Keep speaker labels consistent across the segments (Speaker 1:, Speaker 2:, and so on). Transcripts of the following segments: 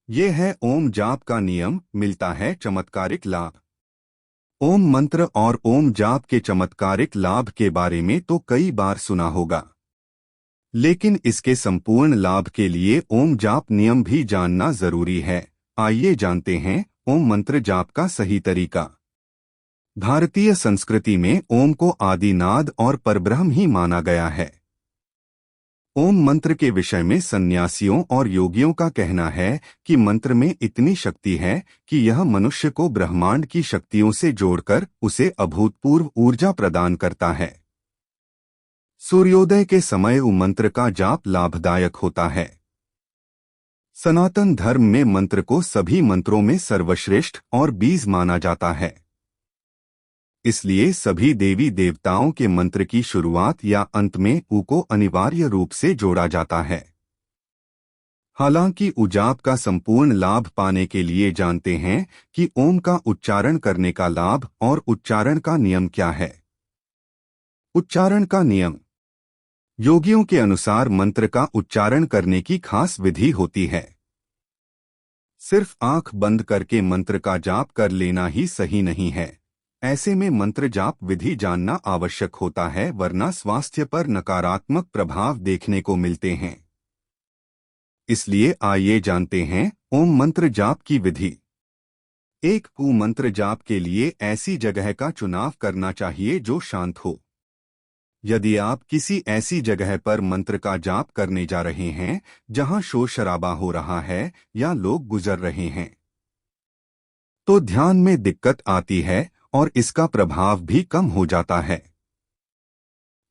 Speaker 1: ये है ओम जाप का नियम, मिलता है चमत्कारिक लाभ। ओम मंत्र और ओम जाप के चमत्कारिक लाभ के बारे में तो कई बार सुना होगा, लेकिन इसके संपूर्ण लाभ के लिए ओम जाप नियम भी जानना जरूरी है। आइए जानते हैं ओम मंत्र जाप का सही तरीका। भारतीय संस्कृति में ओम को आदिनाद और परब्रह्म ही माना गया है। ओम मंत्र के विषय में सन्यासियों और योगियों का कहना है कि मंत्र में इतनी शक्ति है कि यह मनुष्य को ब्रह्मांड की शक्तियों से जोड़कर उसे अभूतपूर्व ऊर्जा प्रदान करता है। सूर्योदय के समय ओम मंत्र का जाप लाभदायक होता है। सनातन धर्म में मंत्र को सभी मंत्रों में सर्वश्रेष्ठ और बीज माना जाता है। इसलिए सभी देवी देवताओं के मंत्र की शुरुआत या अंत में ऊ को अनिवार्य रूप से जोड़ा जाता है। हालांकि उजाप का संपूर्ण लाभ पाने के लिए जानते हैं कि ओम का उच्चारण करने का लाभ और उच्चारण का नियम क्या है। उच्चारण का नियम। योगियों के अनुसार मंत्र का उच्चारण करने की खास विधि होती है। सिर्फ आंख बंद करके मंत्र का जाप कर लेना ही सही नहीं है। ऐसे में मंत्र जाप विधि जानना आवश्यक होता है, वरना स्वास्थ्य पर नकारात्मक प्रभाव देखने को मिलते हैं। इसलिए आइए जानते हैं ओम मंत्र जाप की विधि। एक ओम मंत्र जाप के लिए ऐसी जगह का चुनाव करना चाहिए जो शांत हो। यदि आप किसी ऐसी जगह पर मंत्र का जाप करने जा रहे हैं जहां शोर शराबा हो रहा है या लोग गुजर रहे हैं, तो ध्यान में दिक्कत आती है और इसका प्रभाव भी कम हो जाता है।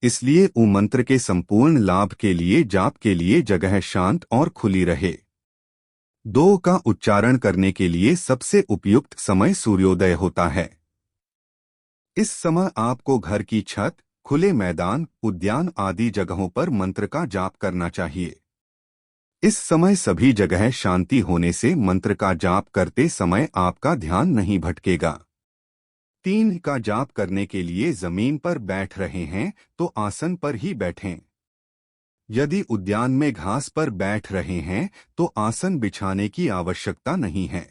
Speaker 1: इसलिए ओम मंत्र के संपूर्ण लाभ के लिए जाप के लिए जगह शांत और खुली रहे। दो का उच्चारण करने के लिए सबसे उपयुक्त समय सूर्योदय होता है। इस समय आपको घर की छत, खुले मैदान, उद्यान आदि जगहों पर मंत्र का जाप करना चाहिए। इस समय सभी जगह शांति होने से मंत्र का जाप करते समय आपका ध्यान नहीं भटकेगा। 3 का जाप करने के लिए जमीन पर बैठ रहे हैं तो आसन पर ही बैठें। यदि उद्यान में घास पर बैठ रहे हैं तो आसन बिछाने की आवश्यकता नहीं है।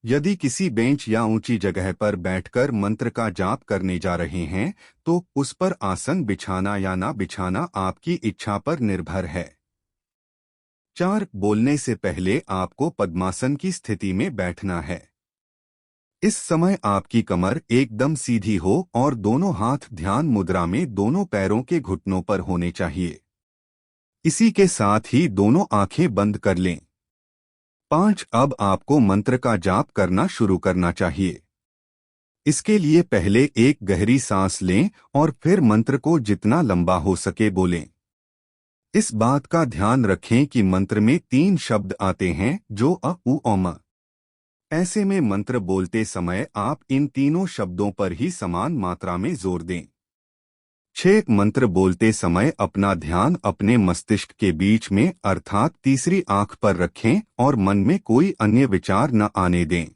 Speaker 1: यदि किसी बेंच या ऊंची जगह पर बैठकर मंत्र का जाप करने जा रहे हैं तो उस पर आसन बिछाना या ना बिछाना आपकी इच्छा पर निर्भर है। 4 बोलने से पहले आपको पद्मासन की स्थिति में बैठना है। इस समय आपकी कमर एकदम सीधी हो और दोनों हाथ ध्यान मुद्रा में दोनों पैरों के घुटनों पर होने चाहिए। इसी के साथ ही दोनों आंखें बंद कर लें। 5 अब आपको मंत्र का जाप करना शुरू करना चाहिए। इसके लिए पहले एक गहरी सांस लें और फिर मंत्र को जितना लंबा हो सके बोलें। इस बात का ध्यान रखें कि मंत्र में 3 शब्द आते हैं जो अ, उ, औम। ऐसे में मंत्र बोलते समय आप इन तीनों शब्दों पर ही समान मात्रा में जोर दें। 6 मंत्र बोलते समय अपना ध्यान अपने मस्तिष्क के बीच में अर्थात तीसरी आंख पर रखें और मन में कोई अन्य विचार न आने दें।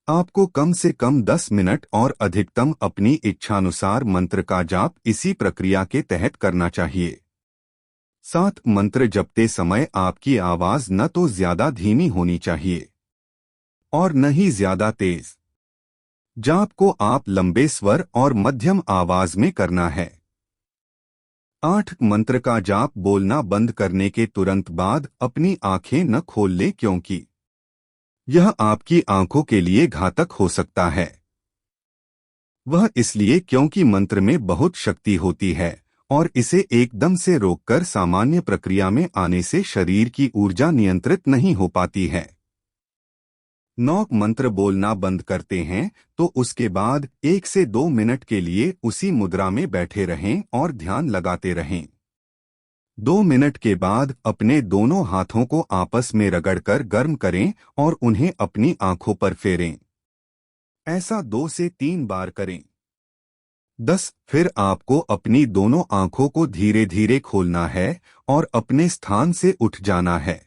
Speaker 1: आपको कम से कम 10 मिनट और अधिकतम अपनी इच्छानुसार मंत्र का जाप इसी प्रक्रिया के तहत करना चाहिए। 7 मंत्र जपते समय आपकी आवाज न तो ज्यादा धीमी होनी चाहिए और न ही ज्यादा तेज। जाप को आप लंबे स्वर और मध्यम आवाज में करना है। 8 मंत्र का जाप बोलना बंद करने के तुरंत बाद अपनी आंखें न खोल लें, क्योंकि यह आपकी आंखों के लिए घातक हो सकता है। वह इसलिए क्योंकि मंत्र में बहुत शक्ति होती है और इसे एकदम से रोककर सामान्य प्रक्रिया में आने से शरीर की ऊर्जा नियंत्रित नहीं हो पाती है। 9 मंत्र बोलना बंद करते हैं तो उसके बाद 1 से 2 मिनट के लिए उसी मुद्रा में बैठे रहें और ध्यान लगाते रहें। 2 मिनट के बाद अपने दोनों हाथों को आपस में रगड़कर गर्म करें और उन्हें अपनी आंखों पर फेरें। ऐसा 2 से 3 बार करें। 10 फिर आपको अपनी दोनों आंखों को धीरे धीरे खोलना है और अपने स्थान से उठ जाना है।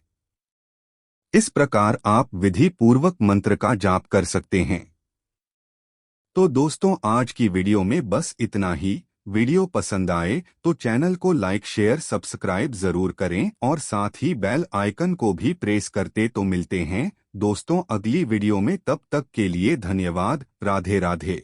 Speaker 1: इस प्रकार आप विधि पूर्वक मंत्र का जाप कर सकते हैं। तो दोस्तों, आज की वीडियो में बस इतना ही। वीडियो पसंद आए तो चैनल को लाइक शेयर सब्सक्राइब जरूर करें और साथ ही बेल आइकन को भी प्रेस करते। तो मिलते हैं दोस्तों अगली वीडियो में, तब तक के लिए धन्यवाद। राधे राधे।